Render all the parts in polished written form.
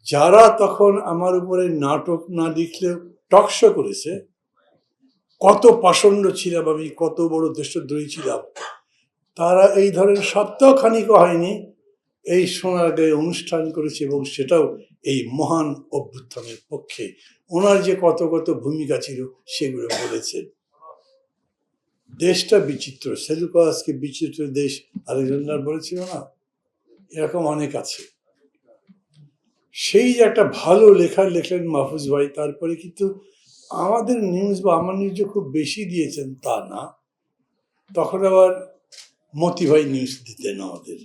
যারা তখন আমার উপরে নাটক না লিখলেও টকশো করেছে, কত পাষণ্ড ছিলাম আমি, কত বড় দেশদ্রোহী ছিলাম, তারা এই ধরনের সপ্তাহখানিকও হয়নি এই সোনারগাঁয়ে অনুষ্ঠান করেছে, এবং সেটাও এই মহান অভ্যুত্থানের পক্ষে। ওনার যে কত কত ভূমিকা ছিল সেগুলো বলেছেন। দেশটা বিচিত্র, সেলুকাসকে বিচিত্র দেশ আলেকজান্ডার বলেছিল না, এরকম অনেক আছে। সেই যে একটা ভালো লেখা লেখলেন মাহফুজ ভাই, তারপরে কিন্তু আমাদের নিউজ বা আমার নিউজে খুব বেশি দিয়েছেন তা না। তখন আবার মতি ভাই নিউজ দিতেন আমাদের,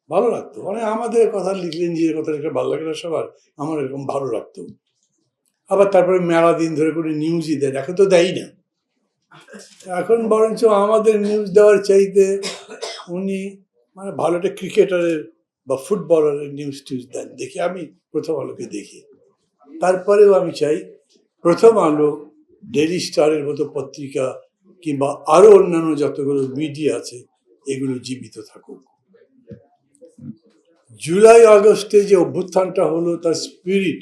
ভালো লাগতো। মানে আমাদের কথা লিখলেন, নিজের কথা লিখলে ভালো লাগে না সবার, আমার এরকম ভালো লাগতো। আবার তারপরে মেলা দিন ধরে করে নিউজই দেন, এখন তো দেয় না। এখন বরঞ্চ আমাদের নিউজ দেওয়ার চাইতে উনি মানে ভালো একটা ক্রিকেটারের বা ফুটবলারের নিউজ টিউজ দেন, দেখি আমি প্রথম আলোকে দেখি। তারপরেও আমি চাই প্রথম আলো, ডেইলি স্টারের মতো পত্রিকা কিংবা আরো অন্যান্য যতগুলো মিডিয়া আছে এগুলো জীবিত থাকুক। জুলাই আগস্টে যে অভ্যুত্থানটা হলো তার স্পিরিট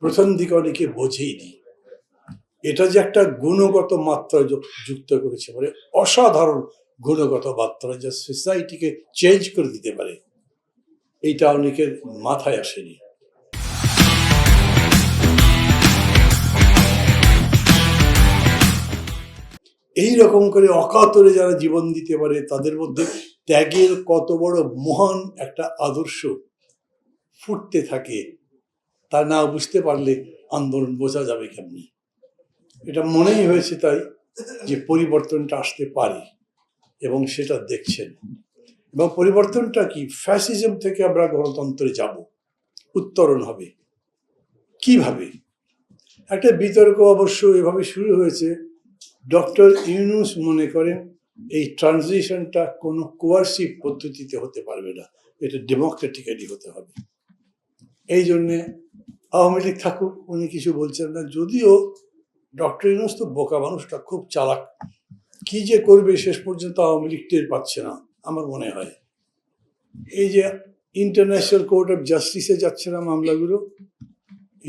প্রথম দিকে অনেকে বোঝেইনি। এটা যে একটা গুণগত মাত্রা যুক্ত করেছে, মানে অসাধারণ গুণগত মাত্রা যা সোসাইটিকে চেঞ্জ করে দিতে পারে, এইটা অনেকের মাথায় আসেনি। এই রকম করে অকাতরে যারা জীবন দিতে পারে তাদের মধ্যে ত্যাগের কত বড় মহান একটা আদর্শ ফুটতে থাকে, তা না বুঝতে পারলে আন্দোলন বোঝা যাবে কেমনি। এটা মনেই হয়েছে তাই যে পরিবর্তনটা আসতে পারে, এবং সেটা দেখছেন। এবং পরিবর্তনটা কি, ফ্যাসিজম থেকে আমরা গণতন্ত্রে যাব, উত্তরণ হবে কিভাবে? একটা বিতর্ক অবশ্য এভাবে শুরু হয়েছে। ডক্টর ইউনূস মনে করেন এই ট্রানজিশনটা কোনো কোয়ার্সিভ পদ্ধতিতে হতে পারবে না, এটা ডেমোক্রেটিক্যালি হতে হবে। এই জন্যে আওয়ামী লীগ থাকুক, উনি কিছু বলছেন না। যদিও ডক্টর ইউনূস তো বোকা মানুষটা, খুব চালাক, কি যে করবে শেষ পর্যন্ত আওয়ামী লীগ টের পাচ্ছে না আমার মনে হয়। এই যে ইন্টারন্যাশনাল কোর্ট অফ জাস্টিসে যাচ্ছে না মামলাগুলো,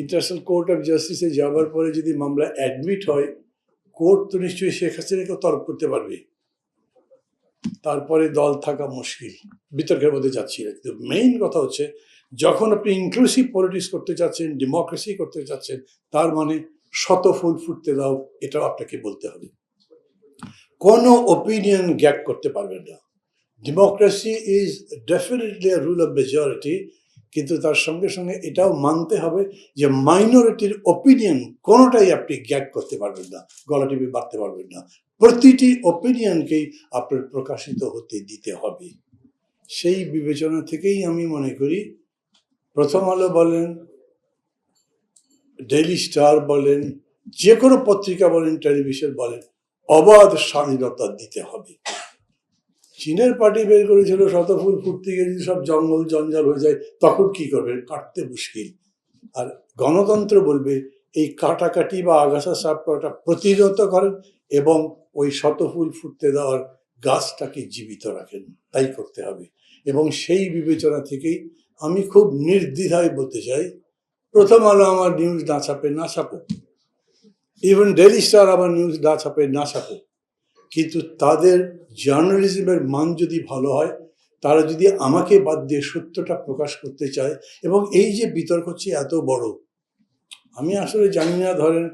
ইন্টারন্যাশনাল কোর্ট অফ জাস্টিসে যাওয়ার পরে যদি মামলা অ্যাডমিট হয়, কোর্ট তো নিশ্চয়ই শেখ হাসিনাকেও তর্ক করতে পারবে, তারপরে দল থাকা মুশকিল। বিতর্কের মধ্যে যাচ্ছি না, কিন্তু মেইন কথা হচ্ছে যখন আপনি ইনক্লুসিভ পলিটিক্স করতে চাচ্ছেন, ডেমোক্রেসি করতে চাচ্ছেন, তার মানে শত ফুল ফুটতে দাও, এটাও আপনাকে বলতে হবে। কোনো ওপিনিয়ন গ্যাপ করতে পারবেন না। Democracy is definitely a rule of majority, কিন্তু তার সঙ্গে সঙ্গে এটাও মানতে হবে যে মাইনরিটির ওপিনিয়ন কোনোটাই আপনি গ্যাপ করতে পারবেন না, গলা টিপে বাড়তে পারবেন না। প্রতিটি ওপিনিয়নকেই আপনার প্রকাশিত হতে দিতে হবে। সেই বিবেচনা থেকেই আমি মনে করি প্রথম আলো বলেন, ডেইলি স্টার বলেন, যে কোনো পত্রিকা বলেন, টেলিভিশন বলেন, অবাধ স্বাধীনতা দিতে হবে। চীনের পার্টি বের করেছিল শত ফুল ফুটতে গিয়ে যদি সব জঙ্গল জঞ্জাল হয়ে যায় তখন কি করবেন, কাটতে মুশকিল। আর গণতন্ত্র বলবে এই কাটাকাটি বা আগাছা সাফ করাটা প্রতিরোধ করেন এবং ওই শত ফুল ফুটতে দেওয়ার গাছটাকে জীবিত রাখেন, তাই করতে হবে। এবং সেই বিবেচনা থেকেই আমি খুব নির্দ্বিধায় বলতে চাই, প্রথম আলো আমার নিউজ না ছাপে, না ছাপুক, ইভেন ডেইলি স্টার আমার নিউজ না ছাপে, না ছাপুক, কিন্তু তাদের জার্নালিজমের মান যদি ভালো হয়, তারা যদি আমাকে বাদ দিয়ে সত্যটা প্রকাশ করতে চায়, এবং এই যে বিতর্ক হচ্ছে এত বড়, আমি আসলে জানি না, ধরেন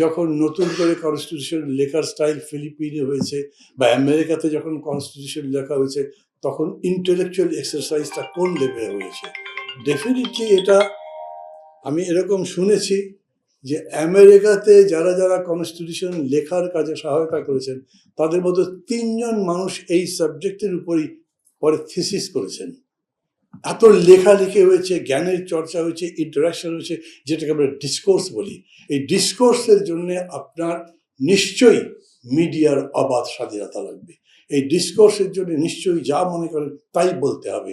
যখন নতুন করে কনস্টিটিউশন লেখার স্টাইল ফিলিপিনে হয়েছে বা আমেরিকাতে যখন কনস্টিটিউশন লেখা হয়েছে, তখন ইন্টেলেকচুয়াল এক্সারসাইজটা কোন লেভেলে হয়েছে। ডেফিনেটলি এটা আমি এরকম শুনেছি যে আমেরিকাতে যারা যারা কনস্টিটিউশন লেখার কাজে সহায়তা করেছেন তাদের মধ্যে 3 জন মানুষ এই সাবজেক্টের উপরই পরে থিসিস করেছেন। এত লেখালেখি হয়েছে, জ্ঞানের চর্চা হয়েছে, ইন্টারাকশন হয়েছে, যেটাকে আমরা ডিসকোর্স বলি। এই ডিসকোর্সের জন্য আপনার নিশ্চয়ই মিডিয়ার অবাধ স্বাধীনতা লাগবে। এই ডিসকোর্সের জন্য নিশ্চয়ই যা মনে করেন তাই বলতে হবে।